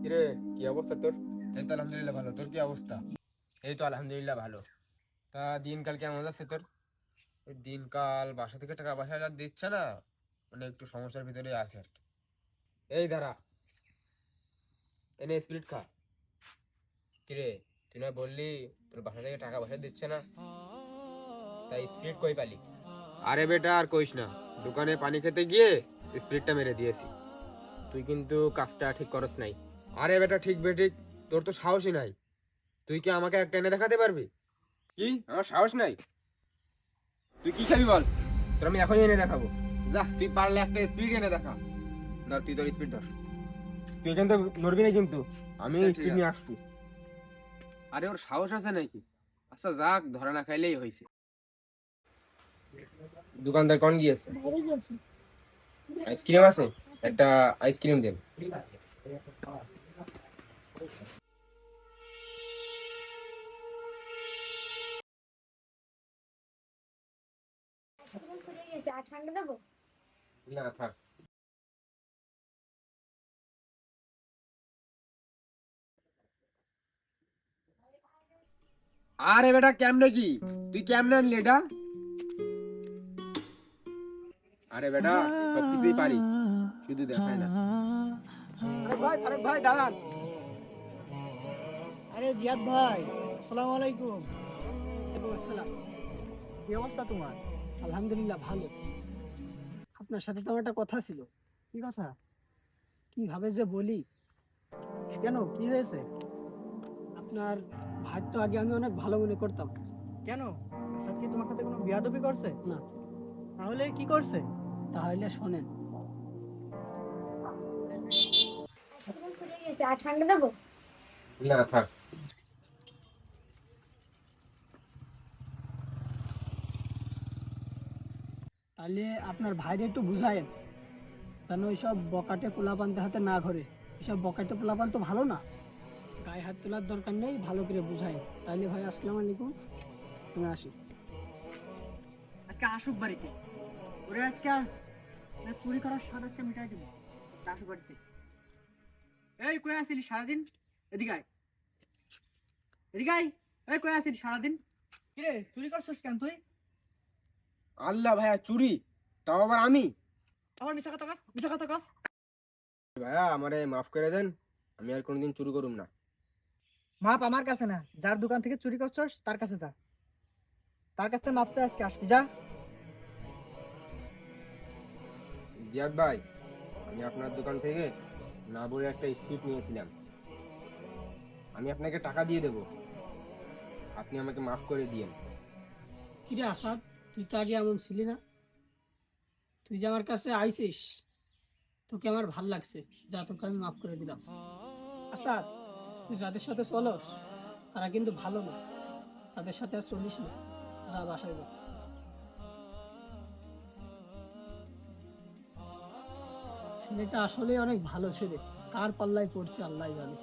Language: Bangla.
কিরে, কি অবস্থা তোর? এই তো আলহামদুলিল্লাহ ভালো। তোর কি অবস্থা? এই তো আলহামদুলিল্লাহ ভালো। তা দিনকাল কেমন যাচ্ছে তোর? এই দিনকাল বাসা থেকে টাকা পয়সা যা দিচ্ছে না, মানে একটু সমস্যার ভিতরে আছে আর কি। এই দাঁড়া, এনে স্পিরিট খা। কিরে, তুই না বললি তোর বাসা থেকে টাকা পয়সা দিচ্ছে না, তাই স্পিরিট কই পালি? আরে বেটা আর কইস না, দোকানে পানি খেতে গিয়ে স্পিরিটটা মেরে দিয়েছি। তুই কিন্তু কাজটা ঠিক করস নাই। আরে বেটা ঠিক বেঠিক, তোর তো সাহসই নাই। তুই কি আমাকে একটা এনে দেখাতে পারবি? কি, আমার সাহস নাই? তুই কি খাবি বল, তোর আমি এখনই এনে দেখাবো। যা, তুই পারলে একটা স্পিড এনে দেখা। ধর, তুই তোর স্পিড ধর। তুই কিন্তু নড়বি না কিন্তু, আমি স্পিড নিয়ে আসছি। আরে ওর সাহস আছে নাকি? আচ্ছা যাক, ধরা না খাইলেই হয়েছে। দোকানদার কোন গিয়েছে? বাইরে গেছি। আইসক্রিম আছে? একটা আইসক্রিম দেন। আইসক্রিম ফুরিয়ে গেছে, আর ঠান্ডা দেবো? না থাক। আরে বেটা কেমনে কি, তুই কেমনে আনলি এটা? আরে বেটা সবকিছুই পারি, শুধু দেখায় না। আরে ভাই দাঁড়ান। আরে জিয়াদ ভাই, আসসালামু আলাইকুম। ওয়ালাইকুম আসসালাম। কি অবস্থা তোমার? আলহামদুলিল্লাহ ভালো। আপনার সাথে তো আমার একটা কথা ছিল। কি কথা? কিভাবে যে বলি। কেন, কি হয়েছে? আপনার ভাই তো আগে আমি অনেক ভালো মনে করতাম। কেন, আসাদ কি তোমার সাথে কোনো বিয়াদবি করছে? না। তাহলে কি করছে? তাহলে শোনেন। আইসক্রিম ফুরিয়ে গেছে, আর ঠান্ডা দেবো? না থাক। তাহলে আপনার ভাইরে একটু বুঝায়েন যেন ওইসব বকাটে পোলাপানতে হাতে না ঘরে। এসব বকাটে পোলাপান তো ভালো না, গায়ে হাত তোলার দরকার নেই, ভালো করে বুঝাই। তাহলে ভাই আসসালামু আলাইকুম, তুমি আসি। আজকে আসুক বাড়িতে, ওরে আজকে চুরি করার স্বাদ আজকে মিটাই দেবো। আজকে আসুক বাড়িতে। এই কই আসিলি সারাদিন? এদিকে আয়, এদিকে আয়। এই কই আসিলি সারাদিন? কিরে চুরি করছিস কেন তুই? আল্লাহ ভাইয়া, চুরি? তাও আবার আমি? আমার মিছা কথা কস, মিছা কথা কস। ভাইয়া আমারে মাফ করে দেন, আমি আর কোনোদিন চুরি করুম না। মাপ আমার কাছে না, যার দোকান থেকে চুরি করছস তার কাছে যা। তার কাছ থেকে মাপ চা, আজকে আসবি যা। জিয়াদ ভাই, আমি আপনার দোকান থেকে না বলে একটা স্পিড নিয়েছিলাম। আমি আপনাকে টাকা দিয়ে দেব, আপনি আমাকে মাফ করে দিয়েন। কিরে আসাদ, তুই তো আগে এমন ছিলি না। তুই যে আমার কাছে আইছিস, তোকে আমার ভাল লাগছে, যা তোকে আমি মাফ করে দিলাম। আসাদ, তুই যাদের সাথে চলস তারা কিন্তু ভালো না, তাদের সাথে আর চলিস না, যা বাসায় যা। ছেলেটা আসলে অনেক ভালো ছেলে, কার পাল্লায় পড়ছে আল্লাহ জানে।